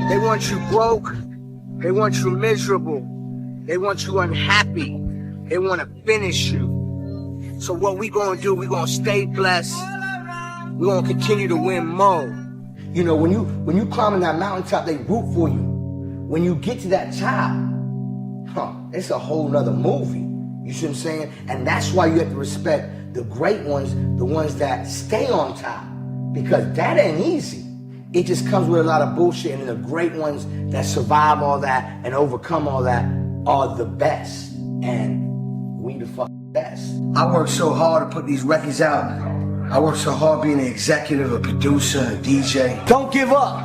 They want you broke. They want you miserable. They want you unhappy. They want to finish you. So what we gonna do, we gonna stay blessed. We gonna continue to win more. You know, when you climbing that mountaintop, they root for you. When you get to that top, it's a whole nother movie. You see what I'm saying? And that's why you have to respect the great ones, the ones that stay on top. Because that ain't easy. It just comes with a lot of bullshit, and the great ones that survive all that and overcome all that are the best. And we the fucking best. I worked so hard to put these records out. I worked so hard being an executive, a producer, a DJ. Don't give up.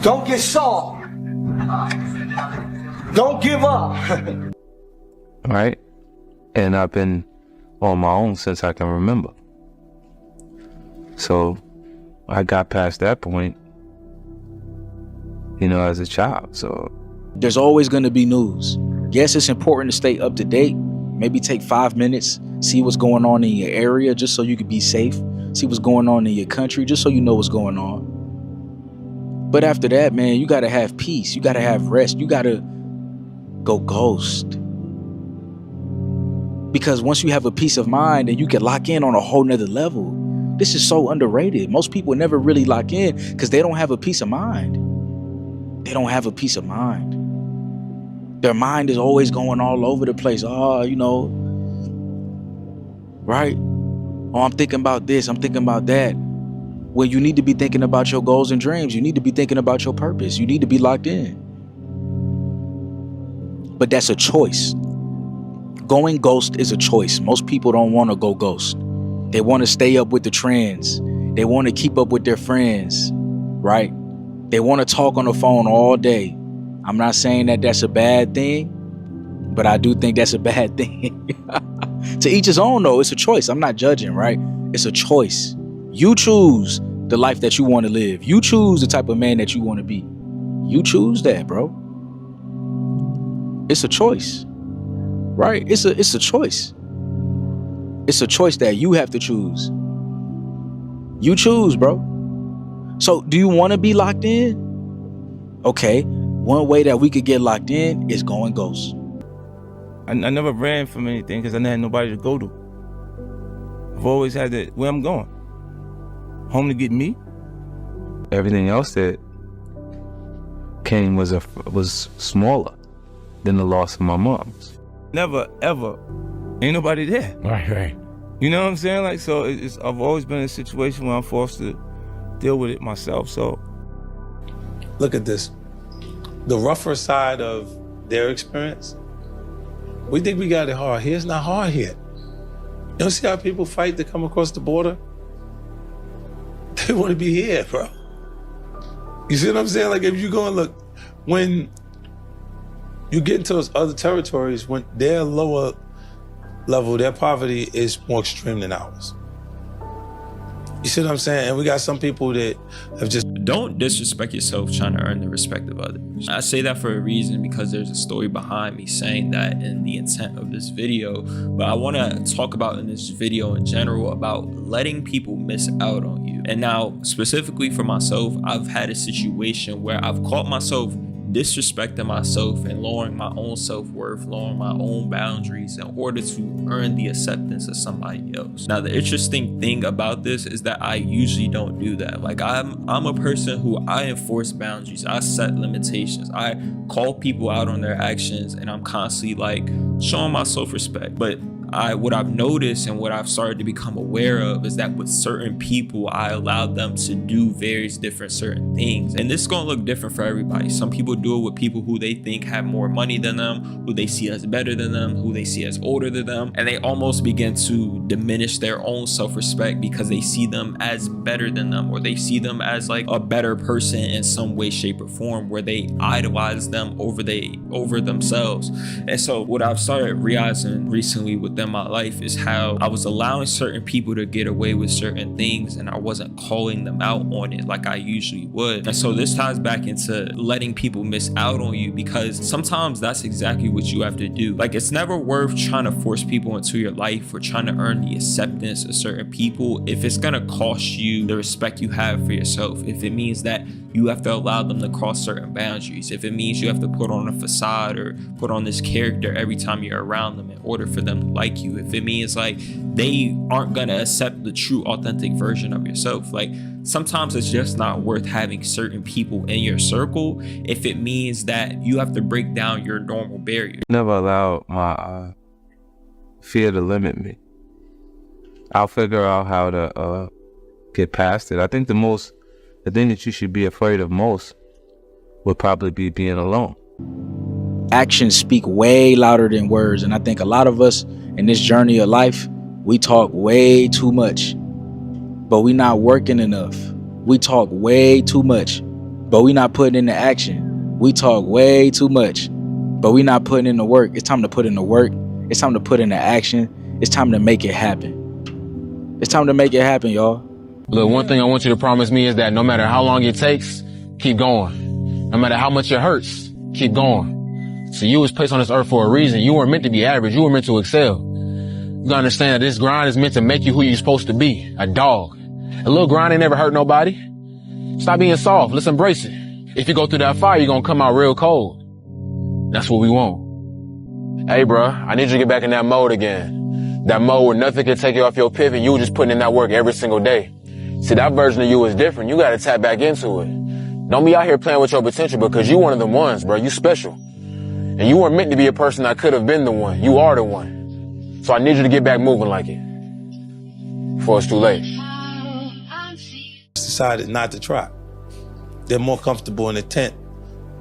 Don't get soft. Don't give up. Right? And I've been on my own since I can remember. So I got past that point, you know, as a child. So there's always going to be news. Yes, it's important to stay up to date. Maybe take 5 minutes, see what's going on in your area just so you can be safe. See what's going on in your country just so you know what's going on. But after that, man, you got to have peace. You got to have rest. You got to go ghost. Because once you have a peace of mind, then you can lock in on a whole nother level. This is so underrated. Most people never really lock in because they don't have a peace of mind. They don't have a peace of mind. Their mind is always going all over the place. Oh, you know, right? Oh, I'm thinking about this. I'm thinking about that. Well, you need to be thinking about your goals and dreams. You need to be thinking about your purpose. You need to be locked in. But that's a choice. Going ghost is a choice. Most people don't want to go ghost. They want to stay up with the trends. They want to keep up with their friends, right? They want to talk on the phone all day. I'm not saying that that's a bad thing, but I do think that's a bad thing. To each his own, though. It's a choice. I'm not judging, right? It's a choice. You choose the life that you want to live. You choose the type of man that you want to be. You choose that, bro. It's a choice, right? It's a choice. It's a choice that you have to choose. You choose, bro. So do you want to be locked in? Okay, one way that we could get locked in is going ghost. I never ran from anything because I never had nobody to go to. I've always had that, where I'm going. Home to get me. Everything else that came was smaller than the loss of my mom's. Never, ever, ain't nobody there. Right. You know what I'm saying? Like, so I've always been in a situation where I'm forced to deal with it myself, so. Look at this. The rougher side of their experience, we think we got it hard. Here it's not hard here. You don't see how people fight to come across the border? They want to be here, bro. You see what I'm saying? Like, if you go and look, when you get into those other territories, when their lower level, their poverty is more extreme than ours. You see what I'm saying? And we got some people that have just... Don't disrespect yourself trying to earn the respect of others. I say that for a reason because there's a story behind me saying that in the intent of this video. But I want to talk about in this video in general about letting people miss out on you. And now, specifically for myself, I've had a situation where I've caught myself disrespecting myself and lowering my own self-worth, lowering my own boundaries in order to earn the acceptance of somebody else. Now, the interesting thing about this is that I usually don't do that. Like, I'm a person who I enforce boundaries. I set limitations. I call people out on their actions, and I'm constantly like showing my self-respect. But what I've noticed and what I've started to become aware of is that with certain people, I allow them to do various different certain things. And this is gonna look different for everybody. Some people do it with people who they think have more money than them, who they see as better than them, who they see as older than them. And they almost begin to diminish their own self-respect because they see them as better than them, or they see them as like a better person in some way, shape, or form, where they idolize them over themselves. And so what I've started realizing recently within my life is how I was allowing certain people to get away with certain things and I wasn't calling them out on it like I usually would. And so this ties back into letting people miss out on you, because sometimes that's exactly what you have to do. Like, it's never worth trying to force people into your life or trying to earn the acceptance of certain people if it's gonna cost you the respect you have for yourself. If it means that you have to allow them to cross certain boundaries. If it means you have to put on a facade or put on this character every time you're around them in order for them to like you. If it means like they aren't gonna accept the true authentic version of yourself. Like sometimes it's just not worth having certain people in your circle if it means that you have to break down your normal barrier. Never allow my fear to limit me. I'll figure out how to get past it. I think the thing that you should be afraid of most would probably be being alone. Actions speak way louder than words, and I think a lot of us in this journey of life, we talk way too much, but we not working enough. We talk way too much, but we not putting in the action. We talk way too much, but we not putting in the work. It's time to put in the work. It's time to put in the action. It's time to make it happen. It's time to make it happen, y'all. Look, one thing I want you to promise me is that no matter how long it takes, keep going. No matter how much it hurts, keep going. So you was placed on this earth for a reason. You weren't meant to be average. You were meant to excel. You gotta understand that this grind is meant to make you who you're supposed to be, a dog. A little grind ain't never hurt nobody. Stop being soft. Let's embrace it. If you go through that fire, you're gonna come out real cold. That's what we want. Hey, bro, I need you to get back in that mode again. That mode where nothing can take you off your pivot. You were just putting in that work every single day. See, that version of you is different. You gotta tap back into it. Don't be out here playing with your potential because you one of them ones, bro. You special. And you weren't meant to be a person that could have been the one. You are the one. So I need you to get back moving like it before it's too late. Decided not to try. They're more comfortable in a tent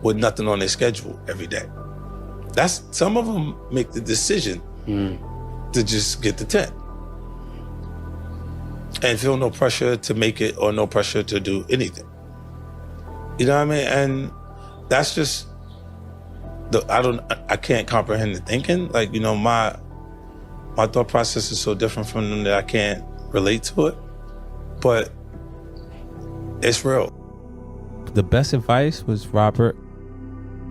with nothing on their schedule every day. Some of them make the decision to just get the tent and feel no pressure to make it or no pressure to do anything. You know what I mean? And that's just I can't comprehend the thinking. Like, you know, my thought process is so different from them that I can't relate to it. But it's real. The best advice was Robert.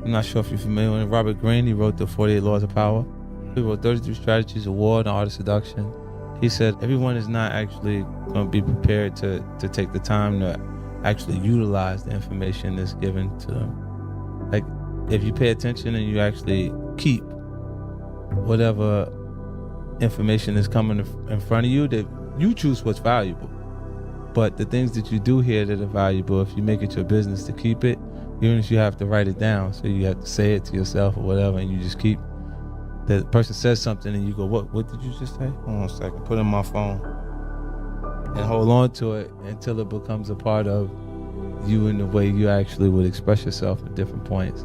I'm not sure if you're familiar with Robert Greene. He wrote the 48 Laws of Power. He wrote 33 Strategies of War and the Art of Seduction. He said everyone is not actually going to be prepared to take the time to actually utilize the information that's given to them. Like, if you pay attention and you actually keep whatever information is coming in front of you, that you choose what's valuable. But the things that you do hear that are valuable, if you make it your business to keep it, even if you have to write it down, so you have to say it to yourself or whatever, and you just keep. The person says something and you go, what did you just say? Hold on a second, put it in my phone. And hold on to it until it becomes a part of you in the way you actually would express yourself at different points.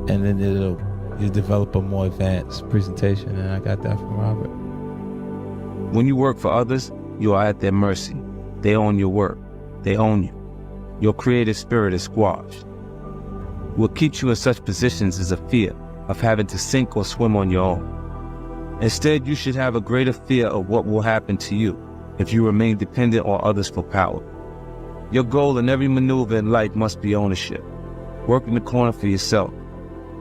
And then you develop a more advanced presentation, and I got that from Robert. When you work for others, you are at their mercy. They own your work. They own you. Your creative spirit is squashed. What keeps you in such positions is a fear of having to sink or swim on your own. Instead, you should have a greater fear of what will happen to you if you remain dependent on others for power. Your goal in every maneuver in life must be ownership. Work in the corner for yourself.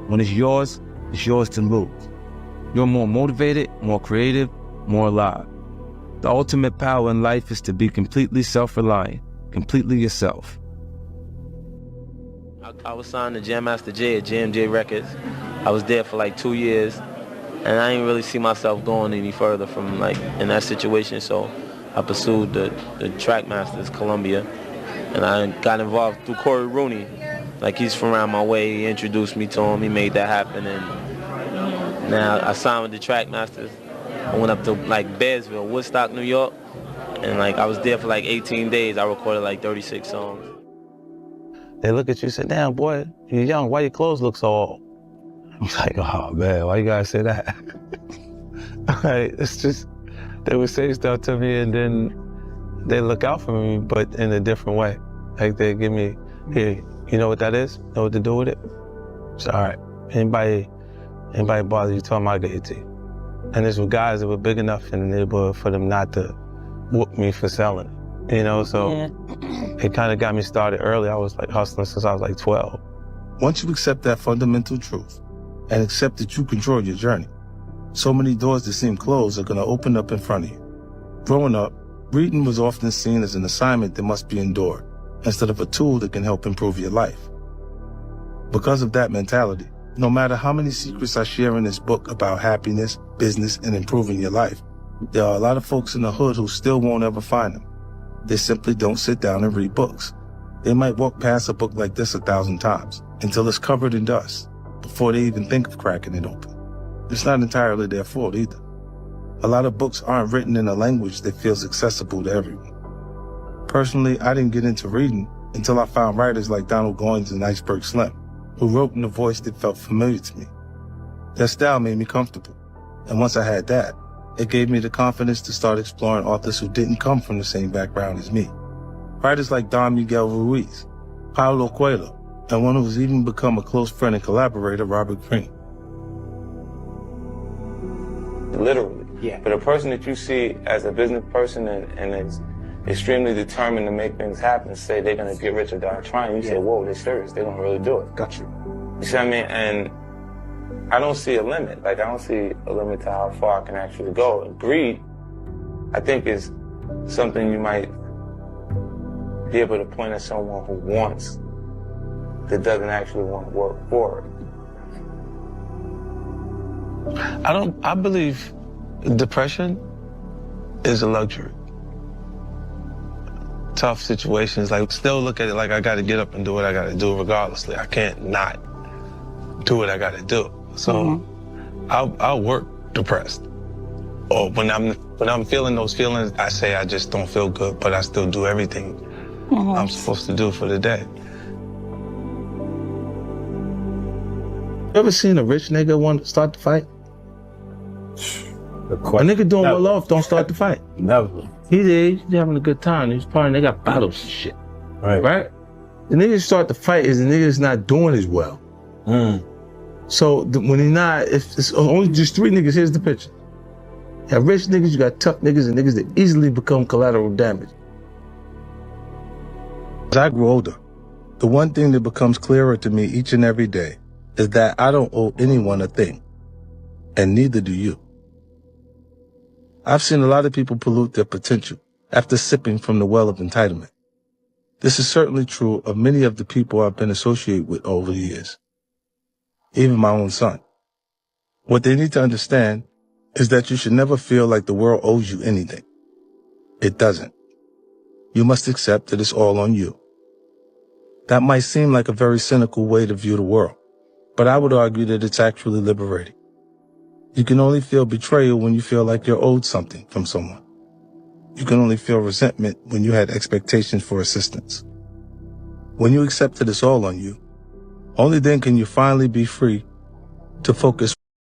When it's yours to lose. You're more motivated, more creative, more alive. The ultimate power in life is to be completely self-reliant, completely yourself. I was signed to Jam Master Jay at JMJ Records. I was there for like 2 years, and I didn't really see myself going any further from like in that situation. So I pursued the Trackmasters, Columbia, and I got involved through Corey Rooney. Like, he's from around my way. He introduced me to him. He made that happen, and now I signed with the Trackmasters. I went up to like Bearsville, Woodstock, New York, and like I was there for like 18 days. I recorded like 36 songs. They look at you and say, damn, boy, you're young. Why your clothes look so old? I'm like, oh, man, why you gotta say that? Right, it's just, they would say stuff to me and then they look out for me, but in a different way. Like, they give me, here, you know what that is? Know what to do with it? It's all right. Anybody bother you, tell them I'll get it to you. And there's guys that were big enough in the neighborhood for them not to whoop me for selling it. You know, so it kind of got me started early. I was like hustling since I was like 12. Once you accept that fundamental truth and accept that you control your journey, so many doors that seem closed are going to open up in front of you. Growing up, reading was often seen as an assignment that must be endured. instead of a tool that can help improve your life. Because of that mentality, no matter how many secrets I share in this book about happiness, business, and improving your life, there are a lot of folks in the hood who still won't ever find them. They simply don't sit down and read books. They might walk past a book like this 1,000 times until it's covered in dust before they even think of cracking it open. It's not entirely their fault either. A lot of books aren't written in a language that feels accessible to everyone. Personally, I didn't get into reading until I found writers like Donald Goines and Iceberg Slim, who wrote in a voice that felt familiar to me. Their style made me comfortable, and once I had that, it gave me the confidence to start exploring authors who didn't come from the same background as me. Writers like Don Miguel Ruiz, Paulo Coelho, and one who's even become a close friend and collaborator, Robert Greene. Literally. Yeah. But a person that you see as a business person and is extremely determined to make things happen, say they're going to get rich or die trying, you say, whoa, they're serious. They're going to really do it. Got you. You see what I mean? And I don't see a limit. Like, I don't see a limit to how far I can actually go. And greed, I think, is something you might be able to point at someone who wants, that doesn't actually want to work for it. I believe depression is a luxury. Tough situations, like, still look at it like I got to get up and do what I got to do regardlessly. I can't not do what I got to do. So I'll work depressed. Or when I'm feeling those feelings, I say I just don't feel good, but I still do everything I'm supposed to do for the day. You ever seen a rich nigga want to start the fight? A nigga doing well off don't start the fight. Never. He's having a good time. He's partying. They got bottles and shit. Right? The niggas start the fight is the nigga's not doing as well. So when he's not, if it's only just 3 niggas, here's the picture. You have rich niggas, you got tough niggas, and niggas that easily become collateral damage. As I grew older, the one thing that becomes clearer to me each and every day is that I don't owe anyone a thing, and neither do you. I've seen a lot of people pollute their potential after sipping from the well of entitlement. This is certainly true of many of the people I've been associated with over the years, even my own son. What they need to understand is that you should never feel like the world owes you anything. It doesn't. You must accept that it's all on you. That might seem like a very cynical way to view the world, but I would argue that it's actually liberating. You can only feel betrayal when you feel like you're owed something from someone. You can only feel resentment when you had expectations for assistance. When you accept that it's all on you, only then can you finally be free to focus